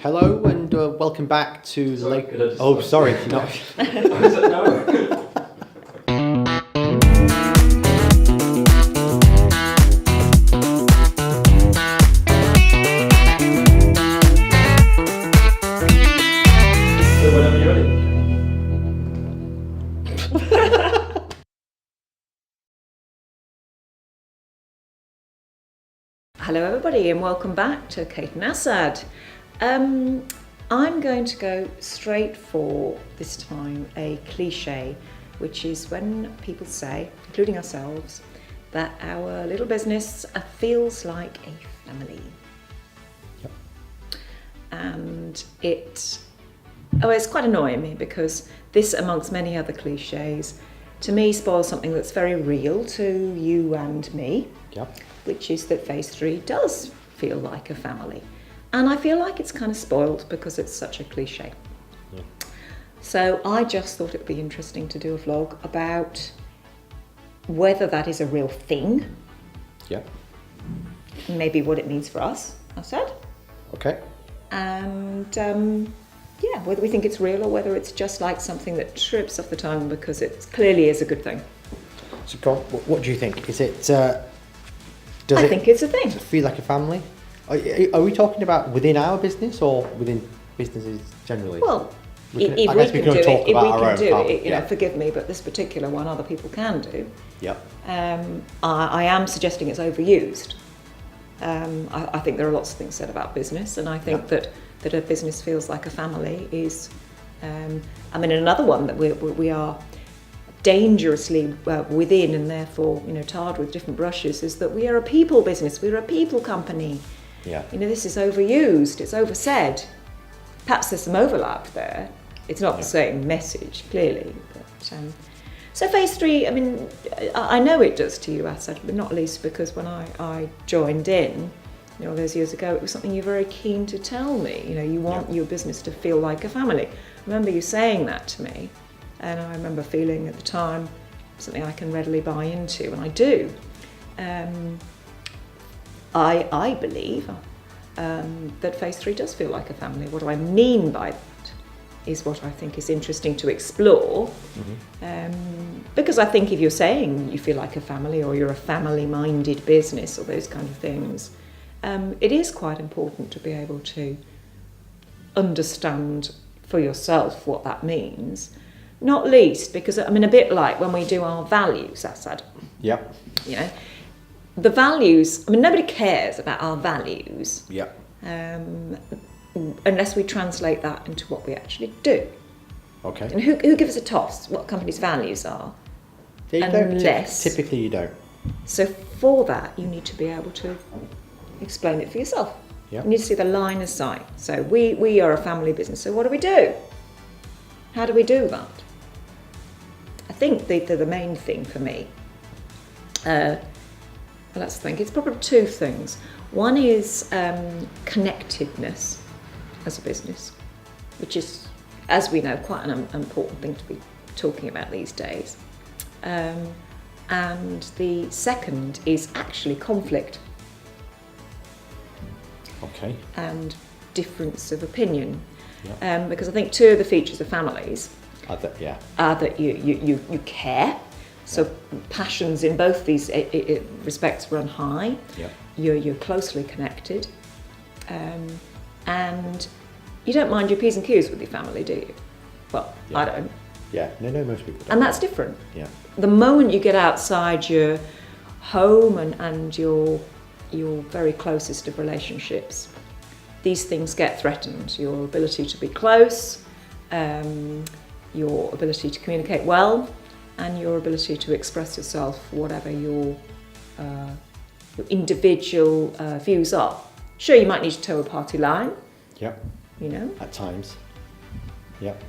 Hello and welcome back to the Sorry, lake. could I just Oh, stop? sorry, not. I said no. So whenever you're ready. Hello everybody and welcome back to Kate and Assad. I'm going to go straight for, this time, a cliche, which is when people say, including ourselves, that our little business feels like a family. Yep. And it's quite annoying me because this, amongst many other cliches, to me spoils something that's very real to you and me. Yep. Which is that Phase 3 does feel like a family. And I feel like it's kind of spoiled because it's such a cliche. Yeah. So I just thought it would be interesting to do a vlog about whether that is a real thing, Yep. maybe what it means for us, Assad, Okay. and whether we think it's real or whether it's just like something that trips off the tongue because it clearly is a good thing. So, go on, what do you think? Is it? I think it's a thing. Does it feel like a family? Are we talking about within our business or within businesses generally? Well, I if guess we we can can do talk it, if about we our can own do part, it, yeah. forgive me, but this particular one other people can do. Yep. I am suggesting it's overused. I think there are lots of things said about business, and I think that a business feels like a family is. Another one that we are dangerously within, and therefore tarred with different brushes, is that we are a people business. We're a people company. Yeah. This is overused. It's oversaid. Perhaps there's some overlap there. It's not the same message, clearly. But, so Phase 3, I know it does to you, Assad, but not least because when I joined in, all those years ago, it was something you're very keen to tell me. You want your business to feel like a family. I remember you saying that to me, and I remember feeling at the time something I can readily buy into, and I do. I believe that Phase 3 does feel like a family. What do I mean by that is what I think is interesting to explore. Because I think if you're saying you feel like a family or you're a family-minded business or those kind of things, it is quite important to be able to understand for yourself what that means. Not least because, a bit like when we do our values, Assad. Yep. The values, nobody cares about our values. Yep. Unless we translate that into what we actually do. Okay. And who gives a toss what a company's values are? Yeah, you don't. Unless. Typically, you don't. So for that, you need to be able to explain it for yourself. Yep. You need to see the line of sight. So we are a family business. So what do we do? How do we do that? I think the main thing for me, let's think, it's probably two things. One is connectedness as a business, which is, as we know, quite an important thing to be talking about these days. And the second is actually conflict. Okay. And difference of opinion. Yeah. Because I think two of the features of families Are that you care. So passions in both these respects run high. Yep. You're closely connected, and you don't mind your P's and Q's with your family, do you? Well, Yeah. I don't. Yeah. No, most people don't. And that's different. Yeah. The moment you get outside your home and your very closest of relationships, these things get threatened. Your ability to be close, your ability to communicate well, and your ability to express yourself, whatever your individual views are. Sure, you might need to toe a party line. Yep. At times. Yep.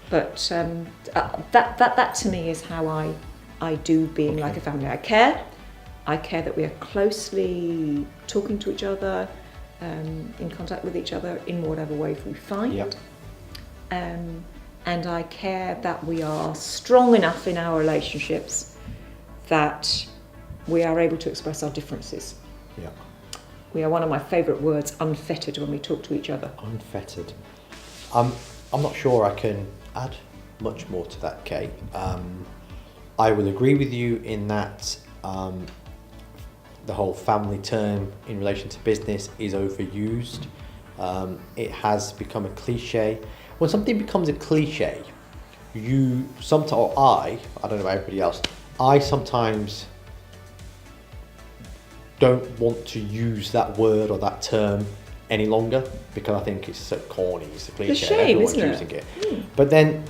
But that to me is how I do being like a family. I care that we are closely talking to each other, in contact with each other in whatever way we find. Yep. And I care that we are strong enough in our relationships that we are able to express our differences. Yeah. We are one of my favourite words, unfettered, when we talk to each other. Unfettered. I'm not sure I can add much more to that, Kate. I will agree with you in that the whole family term in relation to business is overused. It has become a cliche. When something becomes a cliche, I don't know about everybody else, I sometimes don't want to use that word or that term any longer because I think it's so corny, it's a cliche, It's a shame, everyone's isn't it? using it. But then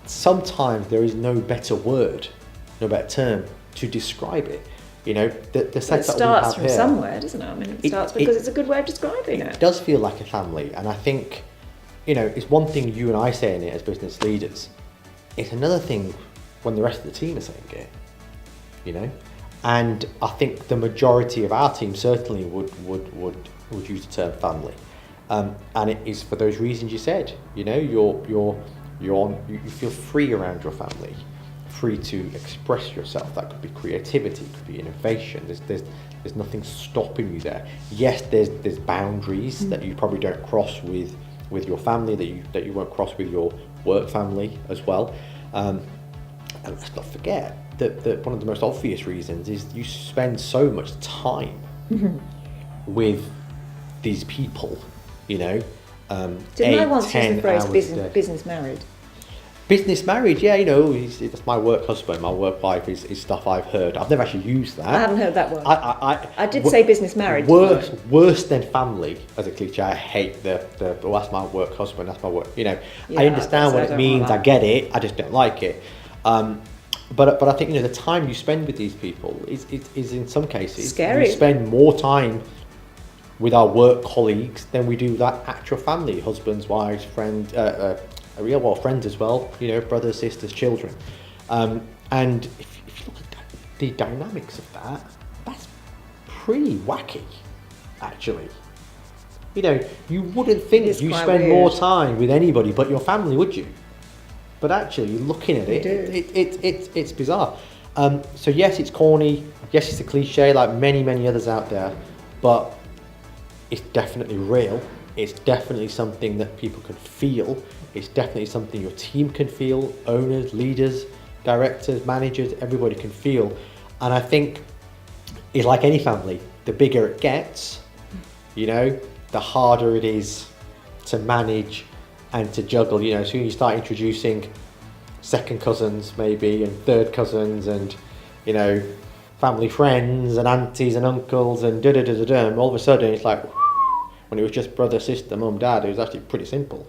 sometimes there is no better word, no better term to describe it. You know, the But setup it starts we have from here, somewhere, doesn't it? I mean, it starts because it's a good way of describing it it. does feel like a family, and I think, you know, it's one thing you and I saying it as business leaders. It's another thing when the rest of the team are saying it, you know. And I think the majority of our team certainly would use the term family, and it is for those reasons you said. You know, you feel free around your family, free to express yourself. That could be creativity, it could be innovation. There's nothing stopping you there. Yes, there's boundaries that you probably don't cross with your family, that you won't cross with your work family as well. And let's not forget that one of the most obvious reasons is you spend so much time with these people, you know. Didn't I once use 10 the phrase hours a day. business married? Business marriage, yeah, you know, that's my work husband, my work wife is stuff I've heard. I've never actually used that. I haven't heard that word. I did say business married. Worse than family as a cliche. I hate the oh, that's my work husband, that's my work. You know, Yeah, I understand what I it don't means. like I get it. I just don't like it. But I think, you know, the time you spend with these people is in some cases Scary. We spend more time with our work colleagues than we do that actual family, husbands, wives, friends, friends as well. You know, brothers, sisters, children. And if you look at the dynamics of that, that's pretty wacky, actually. You know, you wouldn't think It is you quite spend weird. more time with anybody but your family, would you? But actually, looking at it, it's bizarre. So yes, it's corny. Yes, it's a cliche like many others out there, but it's definitely real. It's definitely something that people can feel. It's definitely something your team can feel. Owners, leaders, directors, managers, everybody can feel. And I think it's like any family. The bigger it gets, you know, the harder it is to manage and to juggle. You know, soon you start introducing second cousins maybe and third cousins and, you know, family friends and aunties and uncles and and all of a sudden it's like when it was just brother, sister, mum, dad, it was actually pretty simple.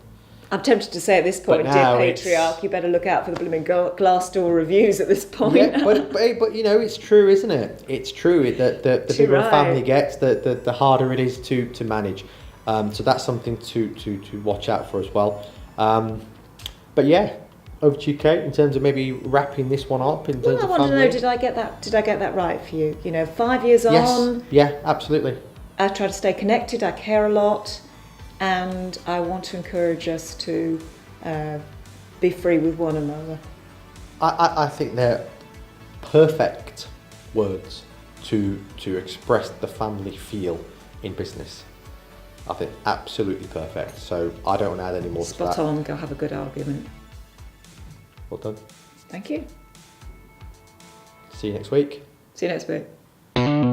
I'm tempted to say at this point, But dear now patriarch, you better look out for the blooming Glassdoor reviews at this point. Yeah, but you know, it's true, isn't it? It's true that the Too bigger a right. family gets, the harder it is to manage. So that's something to watch out for as well. But yeah, over to you, Kate, in terms of maybe wrapping this one up in terms Well, I of want to family. know, did I get that right for you? You know, 5 years Yes, on, yeah, absolutely. I try to stay connected, I care a lot, and I want to encourage us to be free with one another. I think they're perfect words to express the family feel in business. I think absolutely perfect. So I don't want to add any more to Spot that. on, go have a good argument. Well done. Thank you. See you next week. See you next week.